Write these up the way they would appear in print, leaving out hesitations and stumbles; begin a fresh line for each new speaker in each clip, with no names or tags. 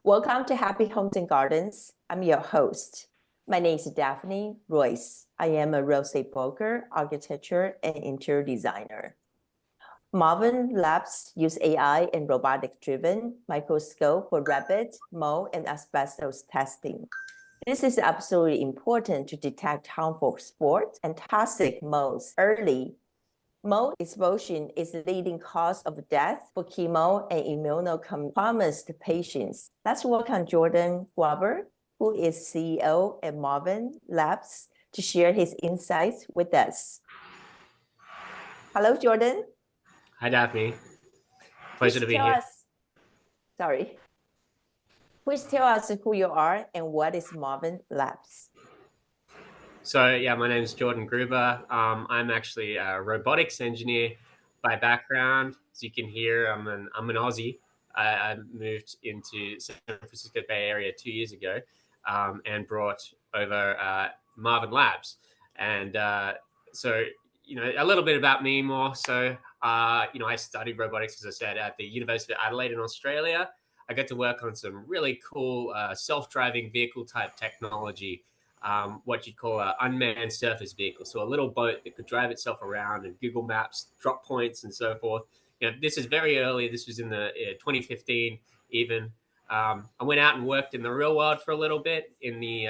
Welcome to Happy Homes and Gardens. I'm your host. My name is Daphne Royce. I am a real estate broker, architecture, and interior designer. Marvin Labs use AI and robotics-driven microscope for rapid, mold, and asbestos testing. This is absolutely important to detect harmful spores and toxic molds early. Mold exposure is the leading cause of death for chemo and immunocompromised patients. Let's welcome Jordan Gruber, who is CEO at Marvin Labs, to share his insights with us. Hello, Jordan.
Hi, Daphne. Pleasure to be here.
Please tell us who you are and what is Marvin Labs.
So yeah, my name is Jordan Gruber. I'm actually a robotics engineer by background. As you can hear, I'm an Aussie. I moved into San Francisco Bay Area 2 years ago and brought over Marvin Labs. And so, a little bit about me more. So, I studied robotics, as I said, at the University of Adelaide in Australia. I got to work on some really cool self-driving vehicle type technology. What you'd call an unmanned surface vehicle. So a little boat that could drive itself around and Google Maps, drop points and so forth. This is very early. This was in the 2015 even. I went out and worked in the real world for a little bit in the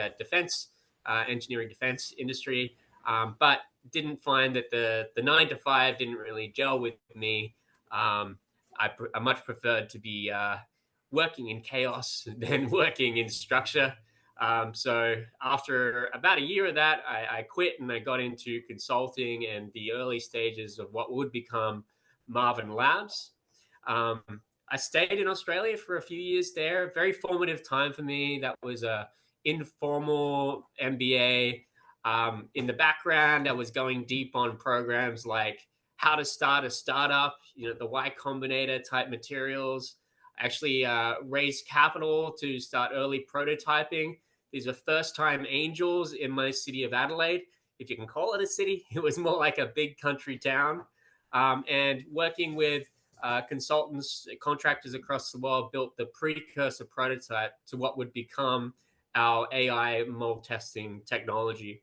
engineering defense industry, but didn't find that the 9 to 5 didn't really gel with me. I much preferred to be working in chaos than working in structure. So after about a year of that, I quit and I got into consulting and the early stages of what would become Marvin Labs. I stayed in Australia for a few years there. Very formative time for me. That was a informal MBA. In the background, I was going deep on programs like how to start a startup, the Y Combinator type materials. Actually raised capital to start early prototyping. These are first-time angels in my city of Adelaide, if you can call it a city. It was more like a big country town. And working with consultants, contractors across the world, built the precursor prototype to what would become our AI mold testing technology.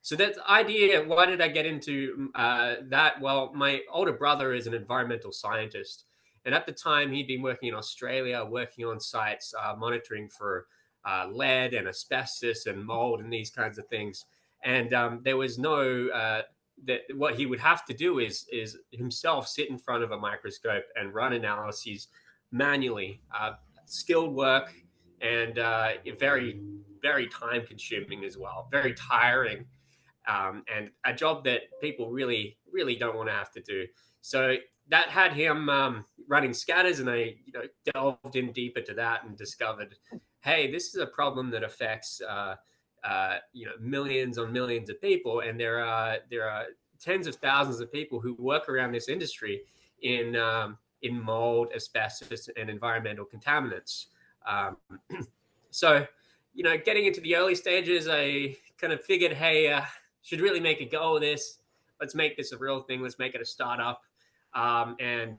So that idea, why did I get into that? Well, my older brother is an environmental scientist. And at the time, he'd been working in Australia, working on sites, monitoring for lead and asbestos and mold and these kinds of things. And there was no, that what he would have to do is himself sit in front of a microscope and run analyses manually. Skilled work and very, very time consuming as well, very tiring. And a job that people really, really don't want to have to do. So that had him running scatters, and I delved in deeper to that and discovered, hey, this is a problem that affects millions on millions of people, and there are tens of thousands of people who work around this industry in mold, asbestos, and environmental contaminants. So, getting into the early stages, I kind of figured, hey, should really make a go of this. Let's make this a real thing. Let's make it a startup. And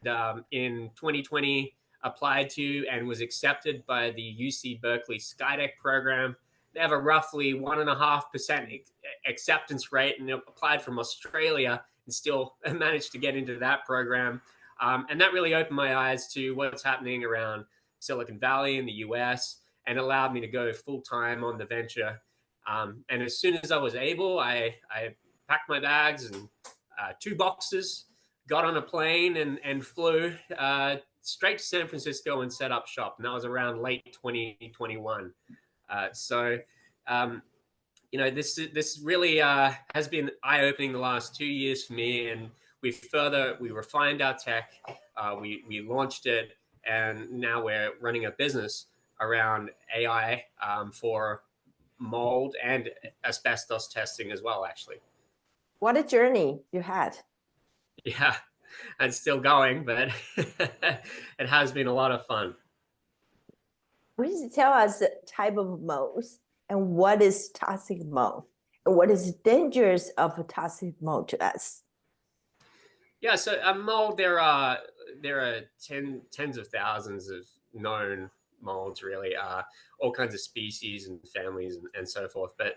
in 2020, applied to and was accepted by the UC Berkeley Skydeck program. They have a roughly 1.5% acceptance rate, and applied from Australia and still managed to get into that program. And that really opened my eyes to what's happening around Silicon Valley in the US and allowed me to go full time on the venture. And as soon as I was able, I packed my bags and 2 boxes, got on a plane and flew straight to San Francisco and set up shop. And that was around late 2021. This really has been eye-opening the last 2 years for me. And we refined our tech, we launched it, and now we're running a business around AI for mold and asbestos testing as well, actually.
What a journey you had.
Yeah, it's still going, but it has been a lot of fun.
Please tell us the type of molds and what is toxic mold and what is dangerous of toxic mold to us.
Yeah, so mold, there are tens of thousands of known molds, really, all kinds of species and families and so forth. But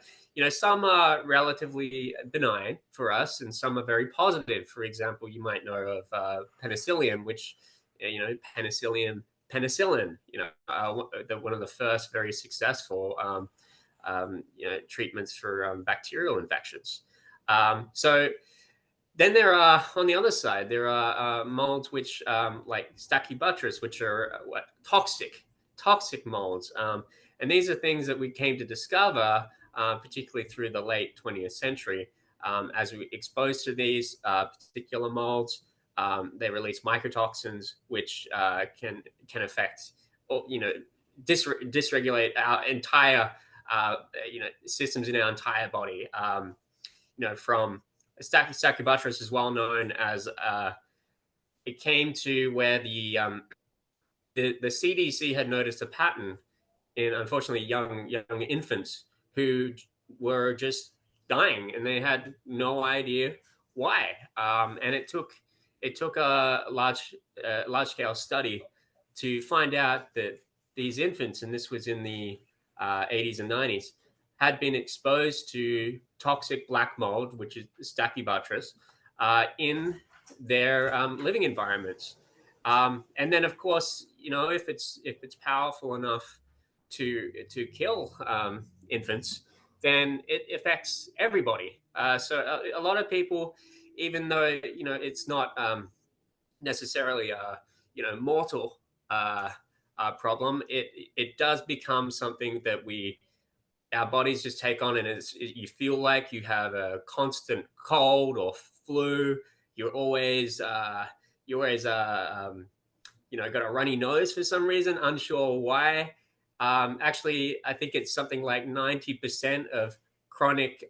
some are relatively benign for us, and some are very positive. For example, you might know of penicillium, which penicillin, one of the first very successful treatments for bacterial infections. So then there are, on the other side, there are molds which, like Stachybotrys, which are toxic molds. And these are things that we came to discover, particularly through the late 20th century. As we exposed to these particular molds, they release mycotoxins, which can affect, dysregulate our entire, systems in our entire body. From Stachybotrys is well known as it came to where the CDC had noticed a pattern in, unfortunately, young infants who were just dying, and they had no idea why. And it took a large scale study to find out that these infants, and this was in the 80s and 90s, had been exposed to toxic black mold, which is Stachybotrys, in their living environments. And then, of course, if it's powerful enough to kill infants, then it affects everybody. So a lot of people, even though it's not necessarily a mortal problem, it does become something that our bodies just take on, and you feel like you have a constant cold or flu. You're always got a runny nose for some reason, unsure why. Actually, I think it's something like 90% of chronic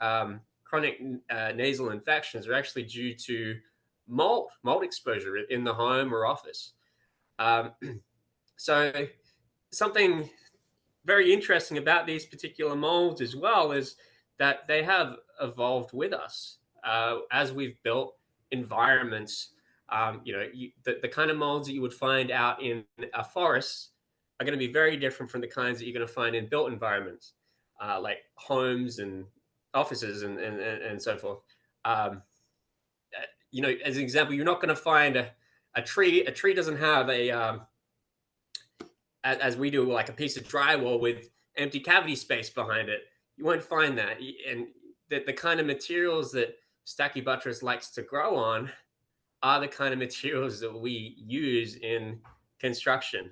nasal infections are actually due to mold exposure in the home or office. So something very interesting about these particular molds as well is that they have evolved with us as we've built environments. The kind of molds that you would find out in a forest are going to be very different from the kinds that you're going to find in built environments, like homes and offices and so forth. As an example, you're not going to find a tree. A tree doesn't have as we do, like a piece of drywall with empty cavity space behind it. You won't find that. And the kind of materials that Stachybotrys likes to grow on are the kind of materials that we use in construction.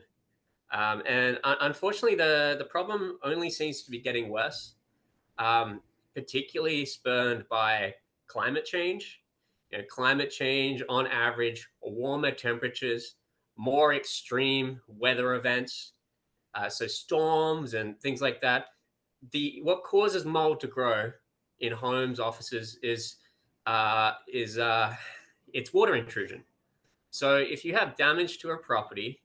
And unfortunately, the problem only seems to be getting worse, particularly spurred by climate change. Climate change, on average, warmer temperatures, more extreme weather events, so storms and things like that. What causes mold to grow in homes, offices is it's water intrusion. So if you have damage to a property,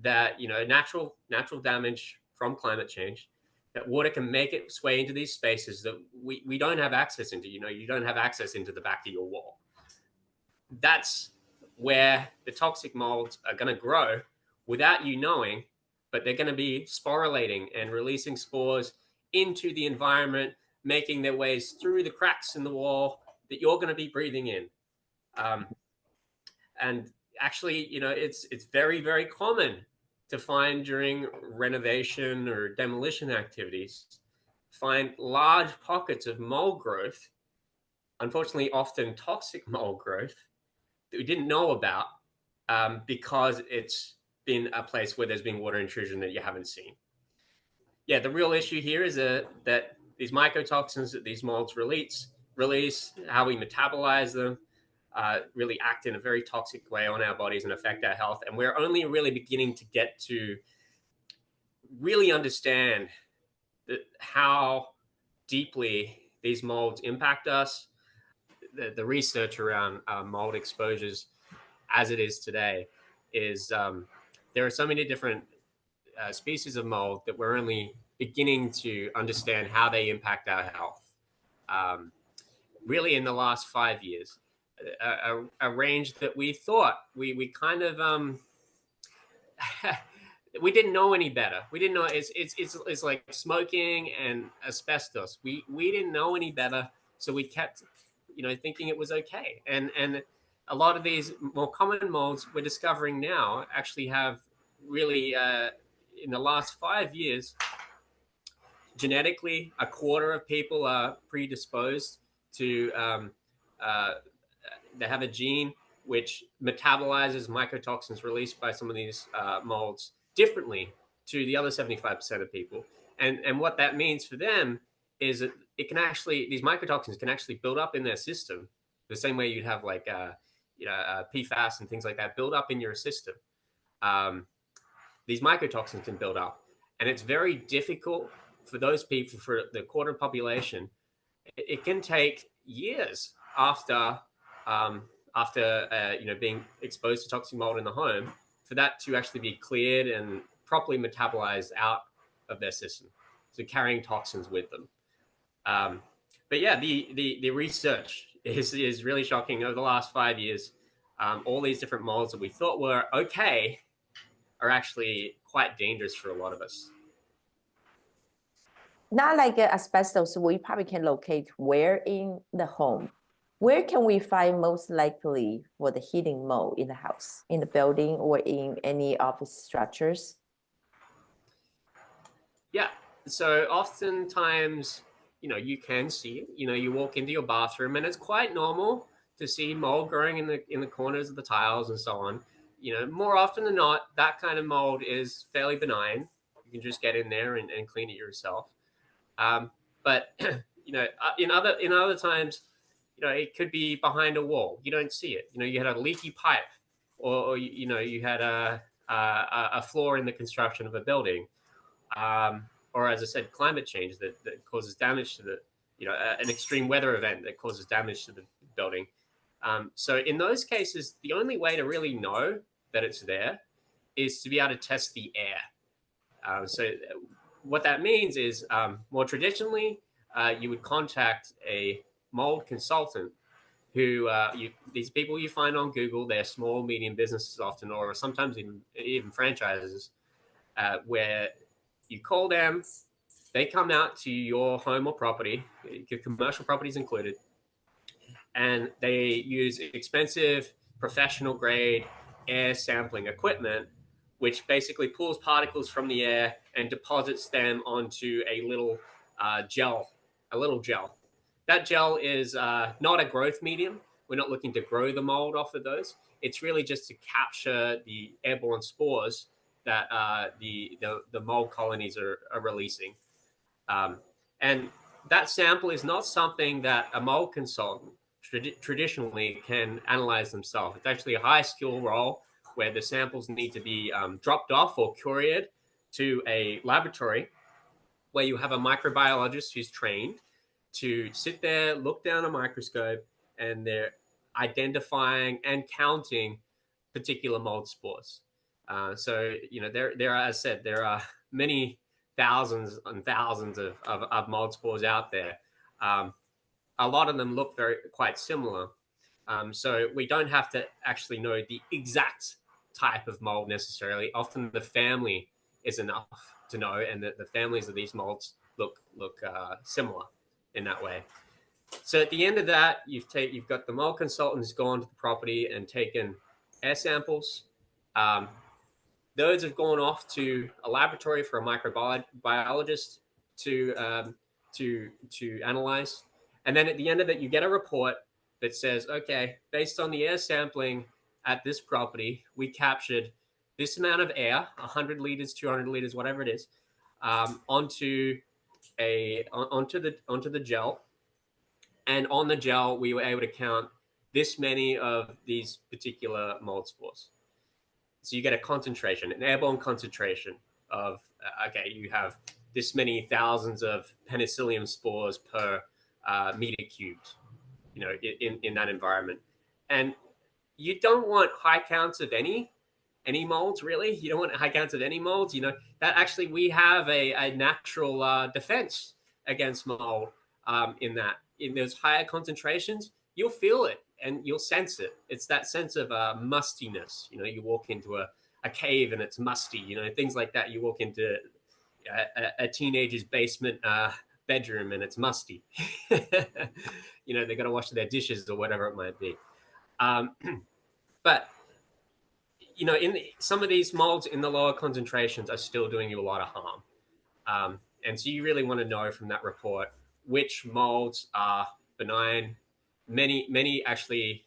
that natural damage from climate change, that water can make its way into these spaces that we don't have access into. You don't have access into the back of your wall. That's where the toxic molds are going to grow without you knowing, but they're going to be sporulating and releasing spores into the environment, making their ways through the cracks in the wall that you're going to be breathing in. And actually, it's very, very common to find during renovation or demolition activities, find large pockets of mold growth, unfortunately, often toxic mold growth, that we didn't know about because it's been a place where there's been water intrusion that you haven't seen. Yeah, the real issue here is that these mycotoxins that these molds release, how we metabolize them, really act in a very toxic way on our bodies and affect our health. And we're only really beginning to get to really understand how deeply these molds impact us. The research around mold exposures as it is today is there are so many different species of mold that we're only beginning to understand how they impact our health. Really in the last 5 years, a range that we thought we kind of we didn't know any better. We didn't know it's like smoking and asbestos. We didn't know any better, so we kept, thinking it was okay. And a lot of these more common molds we're discovering now actually have really, in the last 5 years, genetically, a quarter of people are predisposed to. They have a gene which metabolizes mycotoxins released by some of these molds differently to the other 75% of people. And what that means for them is that these mycotoxins can actually build up in their system the same way you'd have like PFAS and things like that build up in your system. These mycotoxins can build up, and it's very difficult for those people, for the quarter population. It can take years after being exposed to toxic mold in the home for that to actually be cleared and properly metabolized out of their system, so carrying toxins with them. But yeah, the research is really shocking. Over the last 5 years, all these different molds that we thought were okay are actually quite dangerous for a lot of us.
Not like asbestos, we probably can locate where in the home. Where can we find most likely for the heating mold in the house, in the building, or in any office structures?
Yeah. So oftentimes, you can see it. You walk into your bathroom and it's quite normal to see mold growing in the corners of the tiles and so on. More often than not, that kind of mold is fairly benign. You can just get in there and clean it yourself. But in other times, it could be behind a wall. You don't see it. You had a leaky pipe, or you had a flaw in the construction of a building, or as I said, climate change that causes damage to the, an extreme weather event that causes damage to the building. So in those cases, the only way to really know that it's there is to be able to test the air. So what that means is, more traditionally, you would contact a mold consultant who, these people you find on Google. They're small, medium businesses often, or sometimes even franchises, where you call them, they come out to your home or property, your commercial properties included, and they use expensive professional grade air sampling equipment, which basically pulls particles from the air and deposits them onto a little gel. That gel is not a growth medium. We're not looking to grow the mold off of those. It's really just to capture the airborne spores that the mold colonies are releasing. And that sample is not something that a mold consultant traditionally can analyze themselves. It's actually a high skill role where the samples need to be dropped off or couriered to a laboratory where you have a microbiologist who's trained to sit there, look down a microscope, and they're identifying and counting particular mold spores. So there are, as I said, there are many thousands and thousands of mold spores out there. A lot of them look quite similar. So we don't have to actually know the exact type of mold necessarily. Often the family is enough to know, and the families of these molds look similar in that way. So at the end of that, you've got the mold consultant who's gone to the property and taken air samples. Those have gone off to a laboratory for a microbiologist to analyze. And then at the end of it, you get a report that says, okay, based on the air sampling at this property, we captured this amount of air, 100 liters, 200 liters, whatever it is, onto the gel. And on the gel, we were able to count this many of these particular mold spores. So you get a concentration, an airborne concentration of, okay, you have this many thousands of penicillium spores per meter cubed, in that environment. And you don't want high counts of any molds, really. You don't want high counts of any molds. That actually we have a natural defense against mold in those higher concentrations. You'll feel it and you'll sense it. It's that sense of mustiness. You walk into a a cave and it's musty, things like that. You walk into a teenager's basement bedroom and it's musty. They got to wash their dishes or whatever it might be. But in some of these molds in the lower concentrations are still doing you a lot of harm. And so you really want to know from that report which molds are benign. Many actually,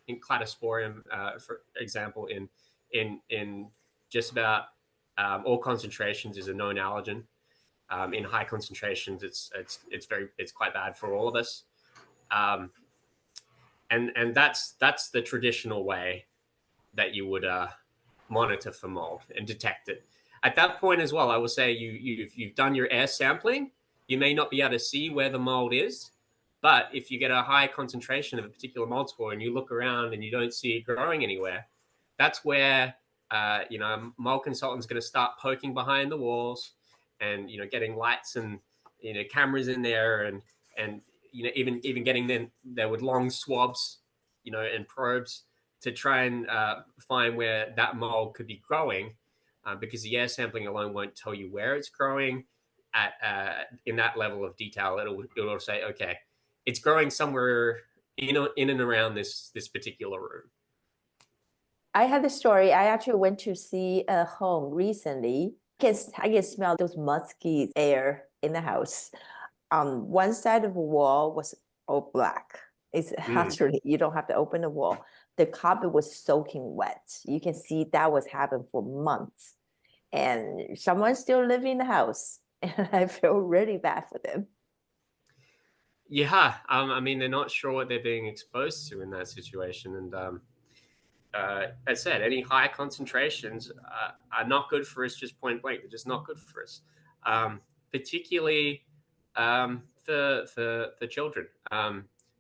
in cladosporium, for example, in just about all concentrations is a known allergen. In high concentrations, it's quite bad for all of us. And that's the traditional way that you would monitor for mold and detect it. At that point as well, I will say you've done your air sampling. You may not be able to see where the mold is, but if you get a high concentration of a particular mold spore and you look around and you don't see it growing anywhere, that's where a mold consultant's going to start poking behind the walls and getting lights and cameras in there and even getting there with long swabs and probes to try and find where that mold could be growing, because the air sampling alone won't tell you where it's growing at in that level of detail. It'll say, okay, it's growing somewhere in and around this particular room.
I had a story. I actually went to see a home recently. I can smell those musky air in the house. One side of the wall was all black. It's actually, you don't have to open the wall. The carpet was soaking wet. You can see that was happening for months. And someone's still living in the house. And I feel really bad for them.
Yeah, I mean, they're not sure what they're being exposed to in that situation. And as I said, any high concentrations are not good for us, just point blank. They're just not good for us, particularly for children.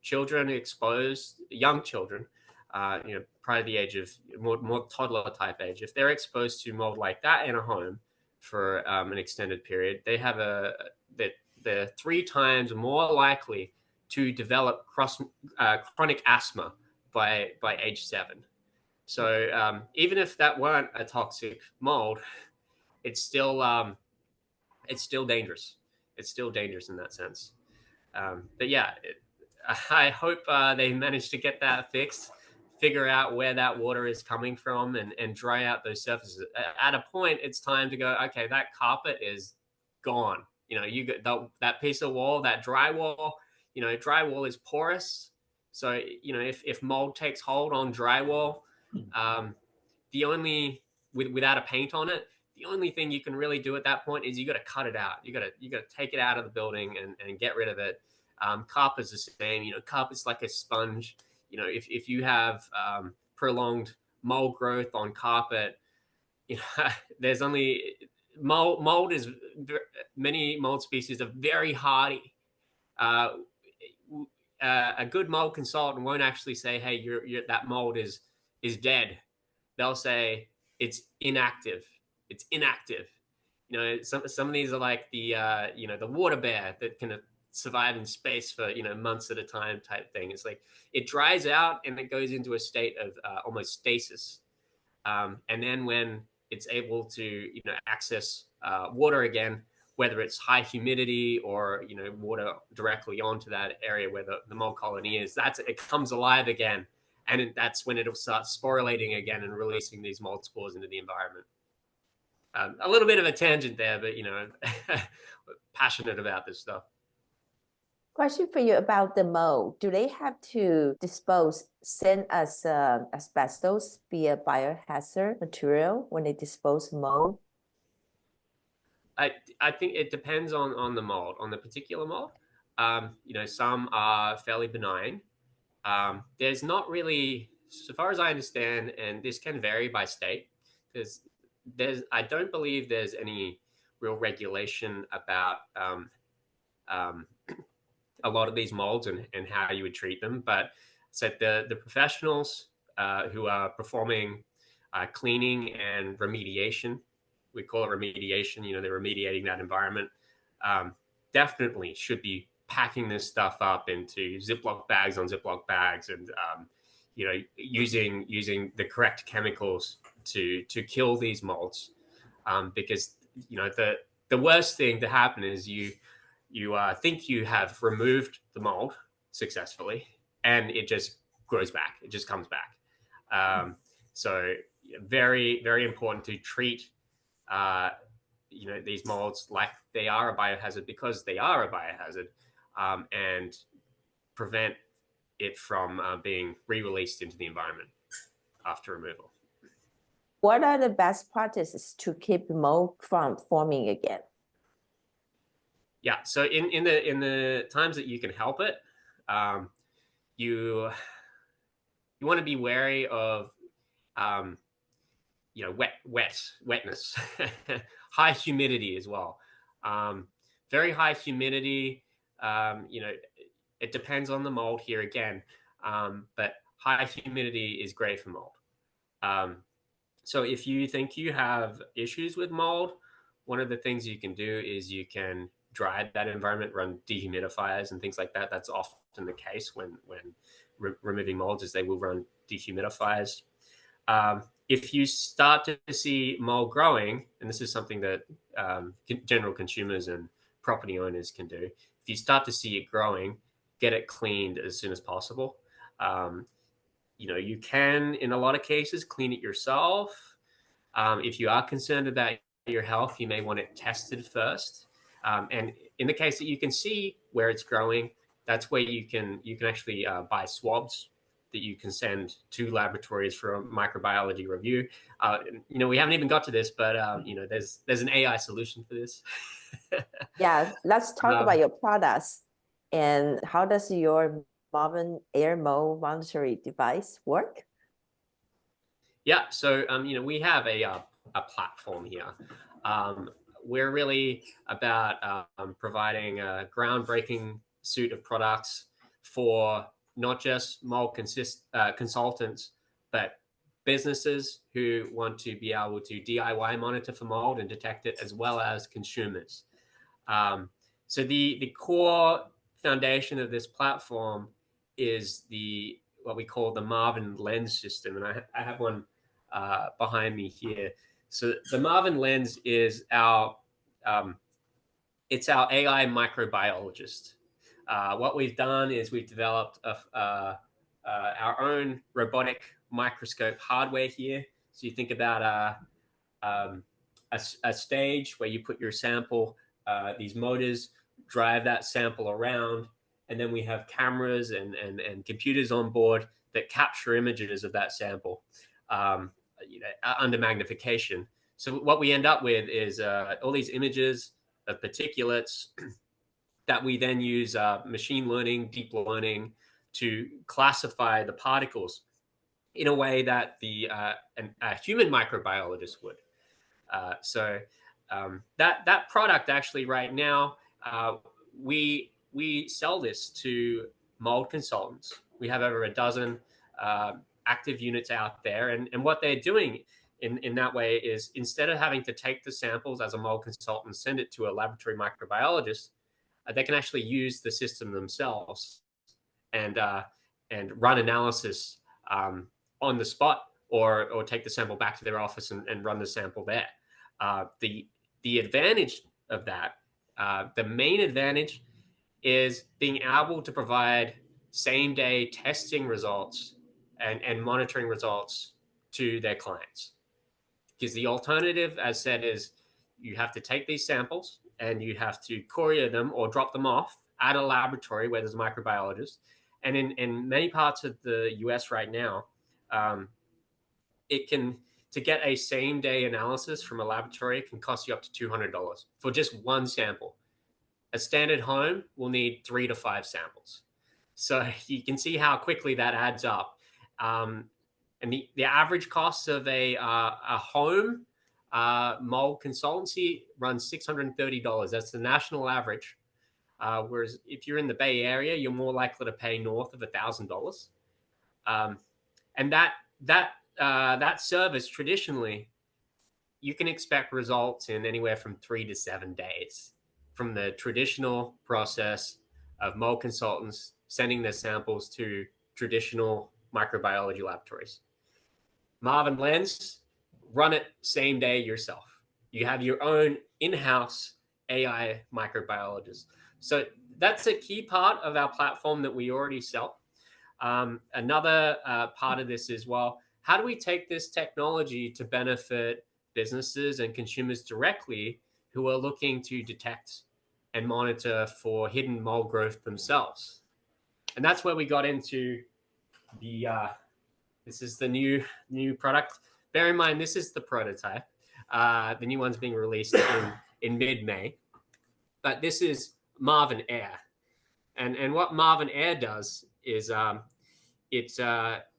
Children exposed, young children, prior to the age of more toddler type age, if they're exposed to mold like that in a home for an extended period, they're 3 times more likely to develop chronic asthma by age 7. So even if that weren't a toxic mold, it's still dangerous. It's still dangerous in that sense. But yeah, I hope they manage to get that fixed, figure out where that water is coming from, and dry out those surfaces. At a point, it's time to go, okay, that carpet is gone. You get that piece of wall, that drywall. Drywall is porous. So, if mold takes hold on drywall, without a paint on it, the only thing you can really do at that point is you got to cut it out. You got to take it out of the building and get rid of it. Carpet's the same. Carpet's like a sponge. If you have prolonged mold growth on carpet, there's only mold is many mold species are very hardy. A good mold consultant won't actually say, "Hey, that mold is dead." They'll say it's inactive. It's inactive. Some of these are like the the water bear that can survive in space for months at a time type thing. It's like it dries out and it goes into a state of almost stasis, and then when it's able to access water again, whether it's high humidity or water directly onto that area where the mold colony is, it comes alive again, and that's when it'll start sporulating again and releasing these mold spores into the environment. A little bit of a tangent there, but passionate about this stuff.
Question for you about the mold. Do they have to send us asbestos via biohazard material when they dispose mold?
I think it depends on the mold, on the particular mold. Some are fairly benign. There's not really, so far as I understand, and this can vary by state, I don't believe there's any real regulation about a lot of these molds and how you would treat them. But so the professionals who are performing cleaning and remediation, we call it remediation, they're remediating that environment, definitely should be packing this stuff up into Ziploc bags on Ziploc bags and, using the correct chemicals to kill these molds, because the worst thing to happen is you think you have removed the mold successfully, and it just grows back. It just comes back. So very, very important to treat these molds like they are a biohazard, because they are a biohazard, and prevent it from being re-released into the environment after removal.
What are the best practices to keep mold from forming again?
Yeah, so in the times that you can help it, you want to be wary of wetness, high humidity as well. Very high humidity. It depends on the mold here again, but high humidity is great for mold. So if you think you have issues with mold, one of the things you can do is you can dry that environment, run dehumidifiers and things like that. That's often the case when removing molds, is they will run dehumidifiers. If you start to see mold growing, and this is something that general consumers and property owners can do, if you start to see it growing, get it cleaned as soon as possible. You can, in a lot of cases, clean it yourself. If you are concerned about your health, you may want it tested first. And in the case that you can see where it's growing, that's where you can actually buy swabs that you can send to laboratories for a microbiology review. We haven't even got to this, but there's an AI solution for this.
Yeah, let's talk about your products and how does your Marvin air mold monitoring device work?
Yeah, so we have a platform here. We're really about providing a groundbreaking suite of products for not just mold consultants, but businesses who want to be able to DIY monitor for mold and detect it, as well as consumers. So the core foundation of this platform is what we call the Marvin Lens system, and I have one behind me here. So the Marvin Lens is our AI microbiologist. What we've done is we've developed our own robotic microscope hardware here. So you think about a stage where you put your sample, these motors drive that sample around, and then we have cameras and computers on board that capture images of that sample under magnification. So what we end up with is all these images of particulates that we then use machine learning, deep learning to classify the particles in a way that a human microbiologist would. So that product actually right now, we sell this to mold consultants. We have over a dozen active units out there, and what they're doing in that way is, instead of having to take the samples as a mold consultant and send it to a laboratory microbiologist, they can actually use the system themselves and run analysis on the spot, or take the sample back to their office and run the sample there. The advantage of that, the main advantage, is being able to provide same-day testing results and monitoring results to their clients. Because the alternative, as said, is you have to take these samples and you have to courier them or drop them off at a laboratory where there's a microbiologist. And in many parts of the US right now, to get a same-day analysis from a laboratory can cost you up to $200 for just one sample. A standard home will need 3 to 5 samples. So you can see how quickly that adds up. And the average cost of a home mold consultancy runs $630. That's the national average. Whereas if you're in the Bay Area, you're more likely to pay north of $1,000. And that service, traditionally, you can expect results in anywhere from 3 to 7 days from the traditional process of mold consultants sending their samples to traditional microbiology laboratories. Marvin Lens run it same day yourself. You have your own in-house AI microbiologist. So that's a key part of our platform that we already sell. Another part of this is, well, how do we take this technology to benefit businesses and consumers directly who are looking to detect and monitor for hidden mold growth themselves? And that's where we got into the, this is the new product. Bear in mind, this is the prototype. The new one's being released in mid-May. But this is Marvin Air. And what Marvin Air does is it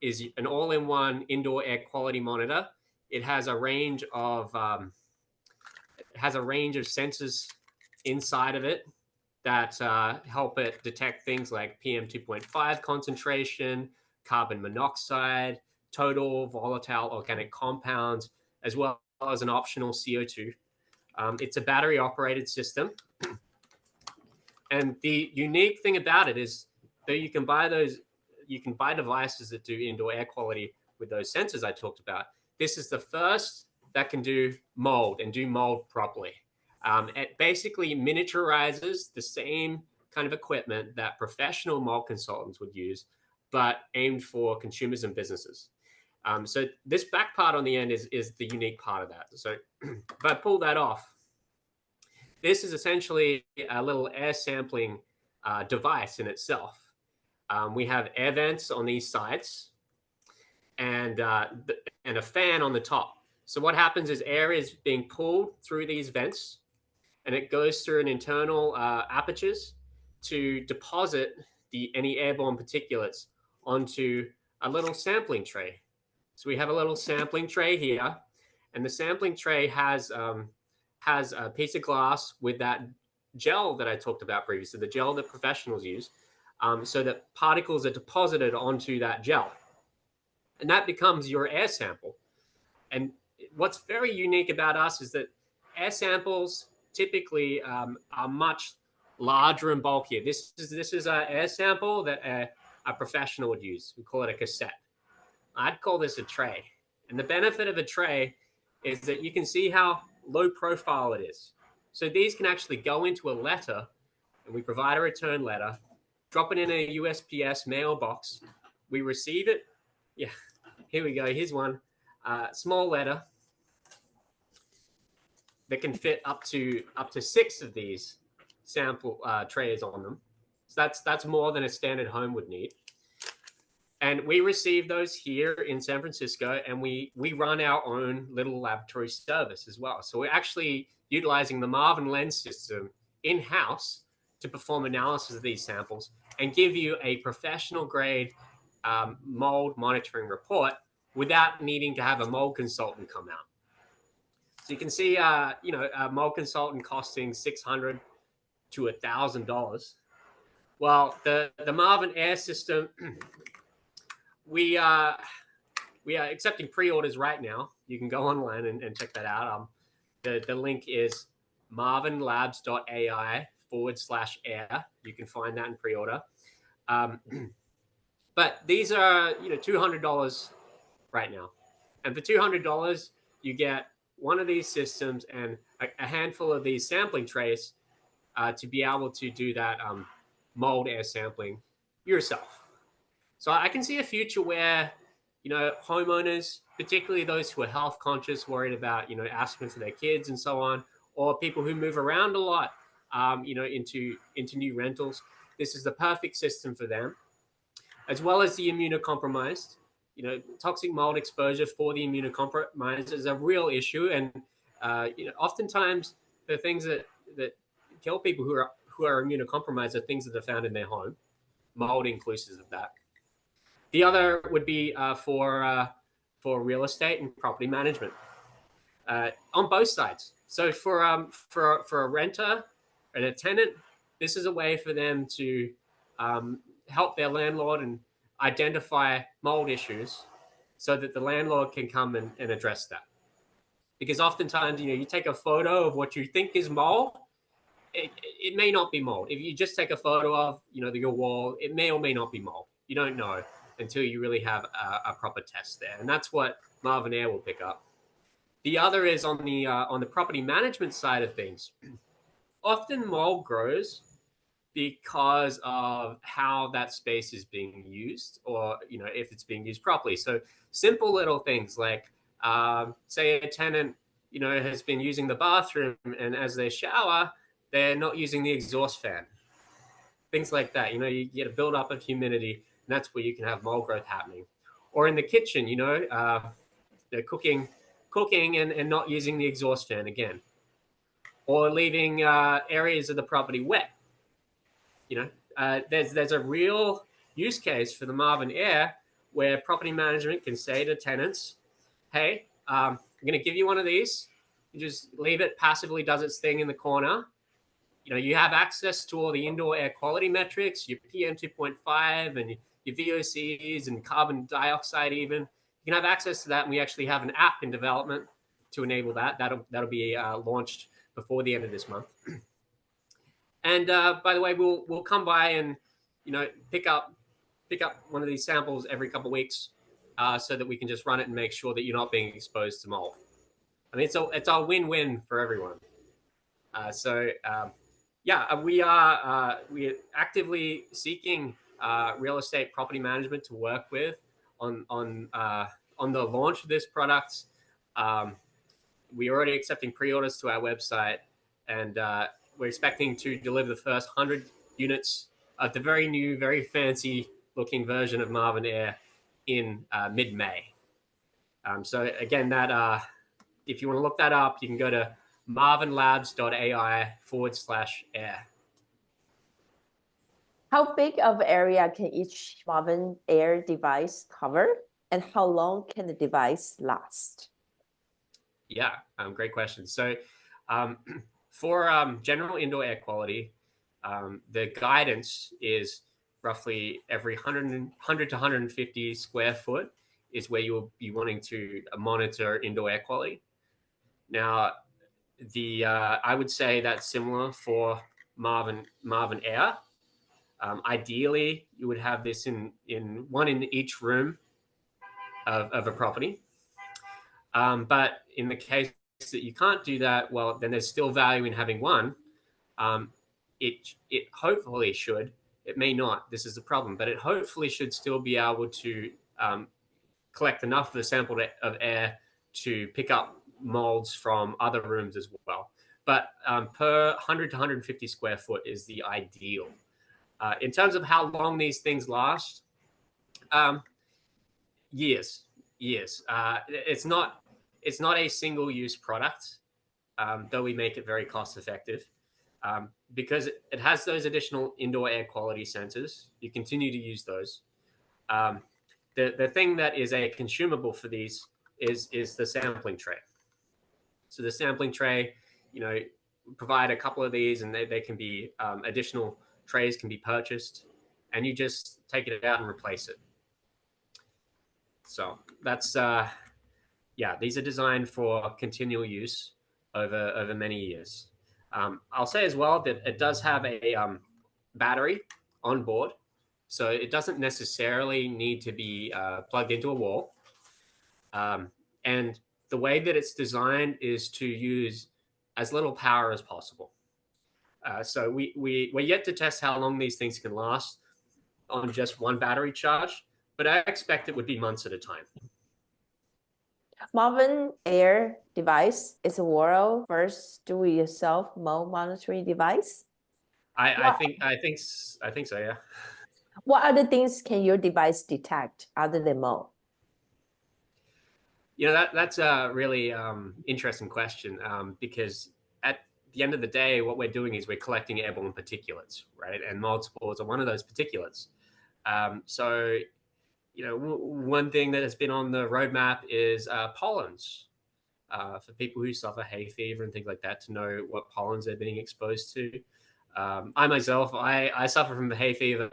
is an all-in-one indoor air quality monitor. It has a range of sensors inside of it that help it detect things like PM 2.5 concentration, carbon monoxide, total volatile organic compounds, as well as an optional CO2. It's a battery operated system. And the unique thing about it is that you can buy devices that do indoor air quality with those sensors I talked about. This is the first that can do mold and do mold properly. It basically miniaturizes the same kind of equipment that professional mold consultants would use, but aimed for consumers and businesses. So this back part on the end is the unique part of that. So if I pull that off, this is essentially a little air sampling device in itself. We have air vents on these sides and a fan on the top. So what happens is air is being pulled through these vents, and it goes through an internal apertures to deposit any airborne particulates onto a little sampling tray. So we have a little sampling tray here, and the sampling tray has a piece of glass with that gel that I talked about previously, the gel that professionals use, so that particles are deposited onto that gel. And that becomes your air sample. And what's very unique about us is that air samples typically are much larger and bulkier. This is an air sample that a professional would use. We call it a cassette. I'd call this a tray. And the benefit of a tray is that you can see how low profile it is. So these can actually go into a letter, and we provide a return letter, drop it in a USPS mailbox. We receive it. Yeah, here we go. Here's one. Small letter that can fit up to 6 of these sample trays on them. So that's more than a standard home would need. And we receive those here in San Francisco, and we run our own little laboratory service as well. So we're actually utilizing the Marvin Lens system in-house to perform analysis of these samples and give you a professional grade mold monitoring report without needing to have a mold consultant come out. So you can see, a mold consultant costing $600 to $1,000. Well, the Marvin Air system, we are accepting pre-orders right now. You can go online and check that out. The link is marvinlabs.ai/air. You can find that in pre-order. But these are $200 right now, and for $200 you get one of these systems and a handful of these sampling trays to be able to do that mold air sampling yourself. So I can see a future where homeowners, particularly those who are health conscious, worried about asthma for their kids and so on, or people who move around a lot, into new rentals, this is the perfect system for them. As well as the immunocompromised. Toxic mold exposure for the immunocompromised is a real issue, and oftentimes the things that kill people who are immunocompromised are things that are found in their home, mold inclusive of that. The other would be for real estate and property management on both sides. So for a renter and a tenant, this is a way for them to help their landlord and identify mold issues so that the landlord can come and address that. Because oftentimes, you take a photo of what you think is mold, it may not be mold. If you just take a photo of, your wall, it may or may not be mold. You don't know until you really have a proper test there. And that's what Marvin Air will pick up. The other is on the property management side of things. Often mold grows because of how that space is being used, or if it's being used properly. So simple little things like, say a tenant has been using the bathroom, and as they shower, they're not using the exhaust fan. Things like that. You get a buildup of humidity, and that's where you can have mold growth happening. Or in the kitchen, they're cooking and not using the exhaust fan again, or leaving areas of the property wet. There's a real use case for the Marvin Air where property management can say to tenants, hey, I'm going to give you one of these. You just leave it passively, does its thing in the corner. You have access to all the indoor air quality metrics, your PM 2.5 and your VOCs and carbon dioxide even. You can have access to that, and we actually have an app in development to enable that. That'll be launched before the end of this month. And by the way, we'll come by and pick up one of these samples every couple of weeks, so that we can just run it and make sure that you're not being exposed to mold. I mean, it's a win-win for everyone. We are actively seeking real estate property management to work with on the launch of this product. We're already accepting pre-orders to our website, and we're expecting to deliver the first 100 units of the very new, very fancy looking version of Marvin Air in mid-May. So again, that if you want to look that up, you can go to marvinlabs.ai/air.
How big of area can each Marvin Air device cover, and how long can the device last?
Yeah, great question. So for general indoor air quality, the guidance is roughly every 100 to 150 square foot is where you'll be wanting to monitor indoor air quality. Now, I would say that's similar for Marvin Air. Ideally, you would have this in one in each room of a property. But in the case that you can't do that, well, then there's still value in having one. It hopefully should. It may not. This is the problem, but it hopefully should still be able to collect enough of the sample of air to pick up molds from other rooms as well. But per 100 to 150 square foot is the ideal. In terms of how long these things last, years. It's not a single-use product, though we make it very cost-effective, because it has those additional indoor air quality sensors. You continue to use those. The thing that is a consumable for these is the sampling tray. So the sampling tray, provide a couple of these, and they can be additional trays can be purchased, and you just take it out and replace it. So that's these are designed for continual use over many years. I'll say as well that it does have a battery on board, so it doesn't necessarily need to be plugged into a wall. And the way that it's designed is to use as little power as possible. So we're yet to test how long these things can last on just one battery charge, but I expect it would be months at a time.
Marvin Air device is a world first do-it-yourself mold monitoring device.
I think so. Yeah.
What other things can your device detect other than mold?
That's a really interesting question, because at the end of the day, what we're doing is we're collecting airborne particulates, right? And mold spores are one of those particulates. So, one thing that has been on the roadmap is pollens, for people who suffer hay fever and things like that, to know what pollens they're being exposed to. I myself, I suffer from hay fever.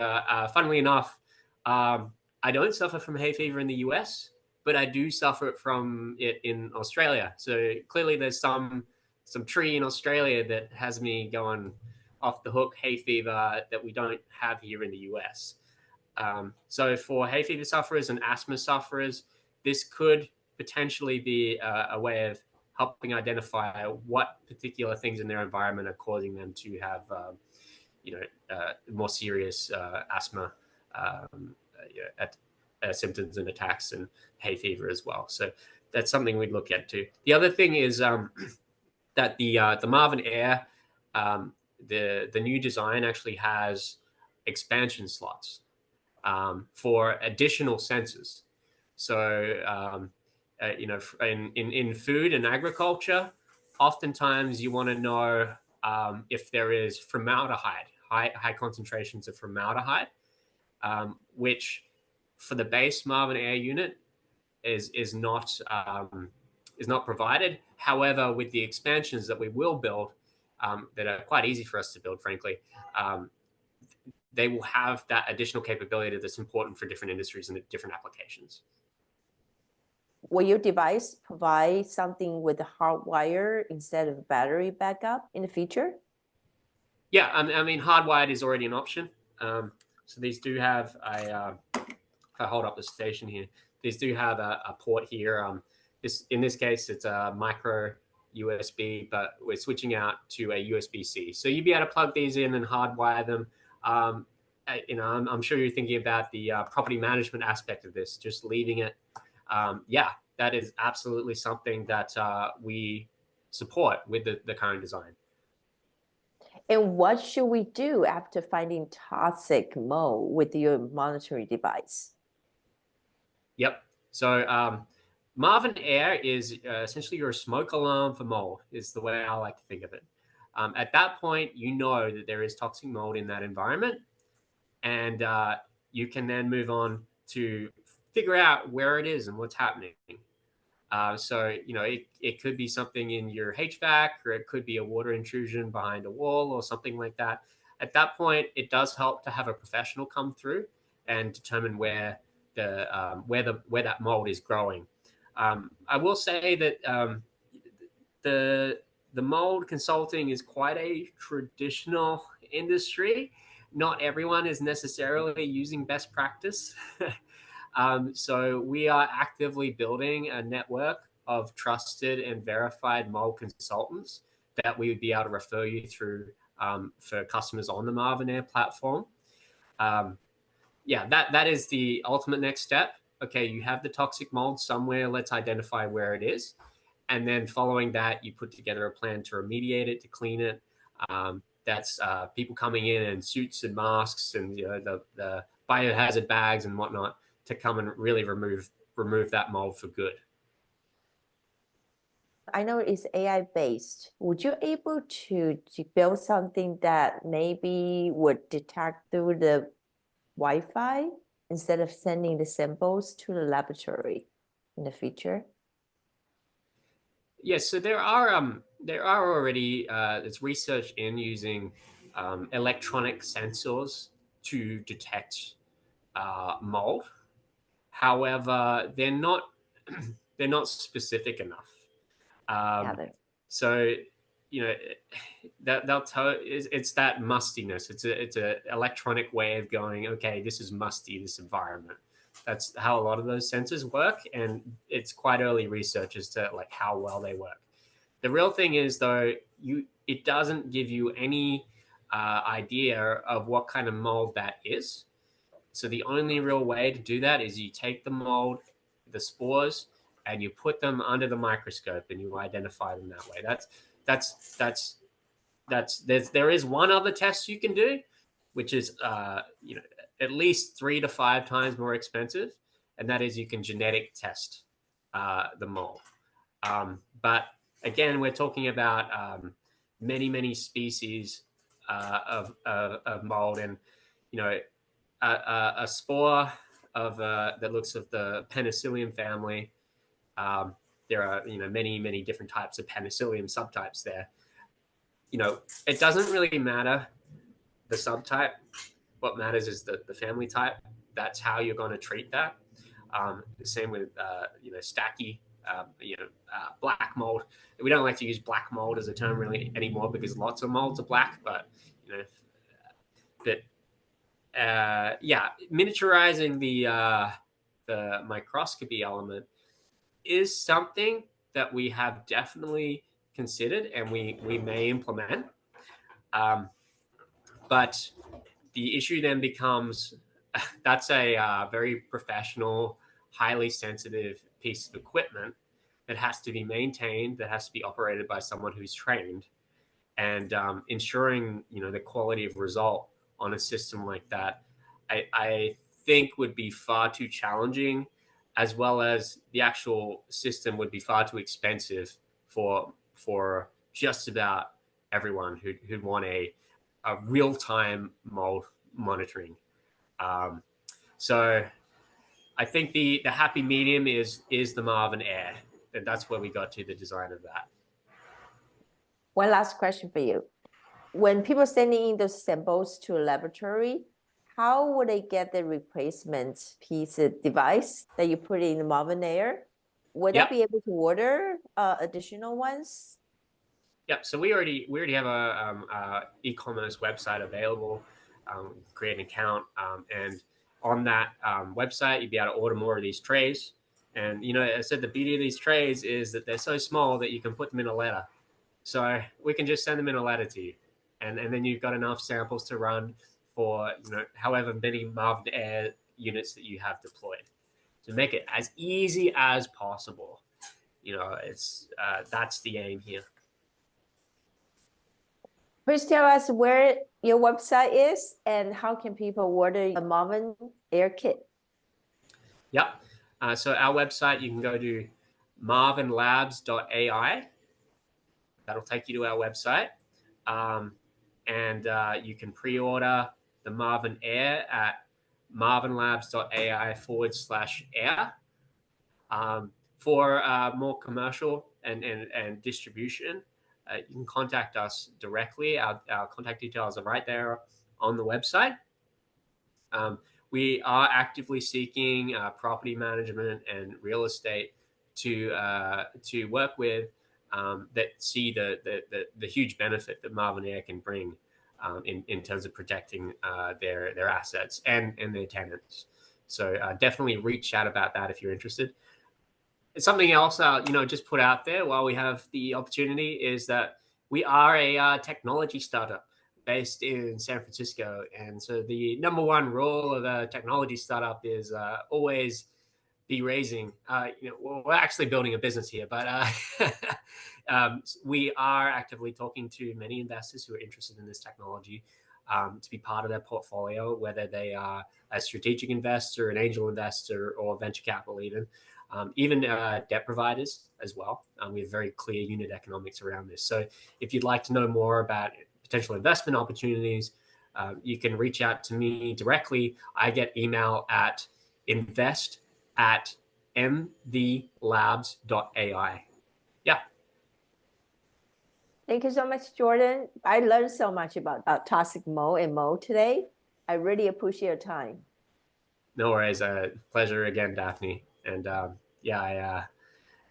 Funnily enough, I don't suffer from hay fever in the US, but I do suffer from it in Australia. So clearly there's some tree in Australia that has me going off the hook hay fever that we don't have here in the US. So for hay fever sufferers and asthma sufferers, this could potentially be a way of helping identify what particular things in their environment are causing them to have, more serious asthma symptoms and attacks, and hay fever as well. So that's something we'd look at too. The other thing is that the Marvin Air, the new design actually has expansion slots for additional sensors. So in food and agriculture, oftentimes you want to know if there is formaldehyde, high concentrations of formaldehyde, which for the base Marvin Air unit is not provided. However, with the expansions that we will build, that are quite easy for us to build, frankly, they will have that additional capability that's important for different industries and different applications.
Will your device provide something with a hard wire instead of battery backup in the future?
Yeah, I mean, hardwired is already an option. So these do have if I hold up the station here, these do have a port here. In this case, it's a micro USB, but we're switching out to a USB-C. So you'd be able to plug these in and hardwire them. I'm sure you're thinking about the property management aspect of this, just leaving it. That is absolutely something that we support with the current design.
And what should we do after finding toxic mold with your monitoring device?
Yep. So Marvin Air is essentially your smoke alarm for mold, is the way I like to think of it. At that point, you know that there is toxic mold in that environment, and you can then move on to figure out where it is and what's happening. So it could be something in your HVAC, or it could be a water intrusion behind a wall or something like that. At that point, it does help to have a professional come through and determine where that mold is growing. I will say that the mold consulting is quite a traditional industry. Not everyone is necessarily using best practice. So we are actively building a network of trusted and verified mold consultants that we would be able to refer you through for customers on the Marvin Air platform. That is the ultimate next step. Okay, you have the toxic mold somewhere. Let's identify where it is. And then following that, you put together a plan to remediate it, to clean it. That's people coming in suits and masks and the biohazard bags and whatnot to come and really remove that mold for good.
I know it's AI based. Would you able to build something that maybe would detect through the Wi-Fi instead of sending the samples to the laboratory in the future?
Yes, so there are already there's research in using electronic sensors to detect mold. However, they're not specific enough. So that they'll tell it's that mustiness. It's a electronic way of going, okay, this is musty, this environment. That's how a lot of those sensors work, and it's quite early research as to like how well they work. The real thing is though, it doesn't give you any idea of what kind of mold that is. So the only real way to do that is you take the mold, the spores, and you put them under the microscope and you identify them that way. There is one other test you can do, which is at least 3 to 5 times more expensive, and that is you can genetic test the mold. But again, we're talking about many species of mold, and a spore of that looks of the penicillium family. There are many different types of penicillium subtypes there. It doesn't really matter the subtype. What matters is the family type. That's how you're going to treat that. The same with stacky, black mold. We don't like to use black mold as a term really anymore because lots of molds are black, but miniaturizing the microscopy element is something that we have definitely considered and we may implement. But the issue then becomes that's a very professional, highly sensitive piece of equipment that has to be maintained, that has to be operated by someone who's trained, and ensuring the quality of result on a system like that, I think would be far too challenging, as well as the actual system would be far too expensive for just about everyone who'd want a real-time mold monitoring. So I think the happy medium is the Marvin Air, and that's where we got to the design of that.
One last question for you. When people sending in those samples to a laboratory, how would they get the replacement piece of device that you put in the Marvin Air? Would
Yep.
they be able to order additional ones?
Yep. So we already have a e-commerce website available. Create an account, and on that website, you'd be able to order more of these trays. And I said the beauty of these trays is that they're so small that you can put them in a letter. So we can just send them in a letter to you, and then you've got enough samples to run for however many Marvin Air units that you have deployed, to make it as easy as possible. It's that's the aim here.
Please tell us where your website is and how can people order a Marvin Air kit?
Yep. So our website, you can go to marvinlabs.ai. That'll take you to our website. And you can pre-order the Marvin Air at marvinlabs.ai/air. For more commercial and distribution, you can contact us directly. Our contact details are right there on the website. We are actively seeking property management and real estate to work with that see the huge benefit that Marvin Air can bring in terms of protecting their assets and their tenants. So definitely reach out about that if you're interested. Something else, just put out there while we have the opportunity is that we are a technology startup based in San Francisco. And so the number one rule of a technology startup is always be raising. We're actually building a business here, but we are actively talking to many investors who are interested in this technology to be part of their portfolio, whether they are a strategic investor, an angel investor, or venture capital even debt providers as well. We have very clear unit economics around this. So if you'd like to know more about potential investment opportunities, you can reach out to me directly. I get email at invest@mvlabs.ai. Yeah.
Thank you so much, Jordan. I learned so much about toxic mold and mold today. I really appreciate your time.
No worries. Pleasure again, Daphne. And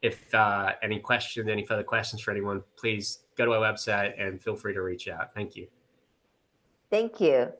if any further questions for anyone, please go to our website and feel free to reach out. Thank you.
Thank you.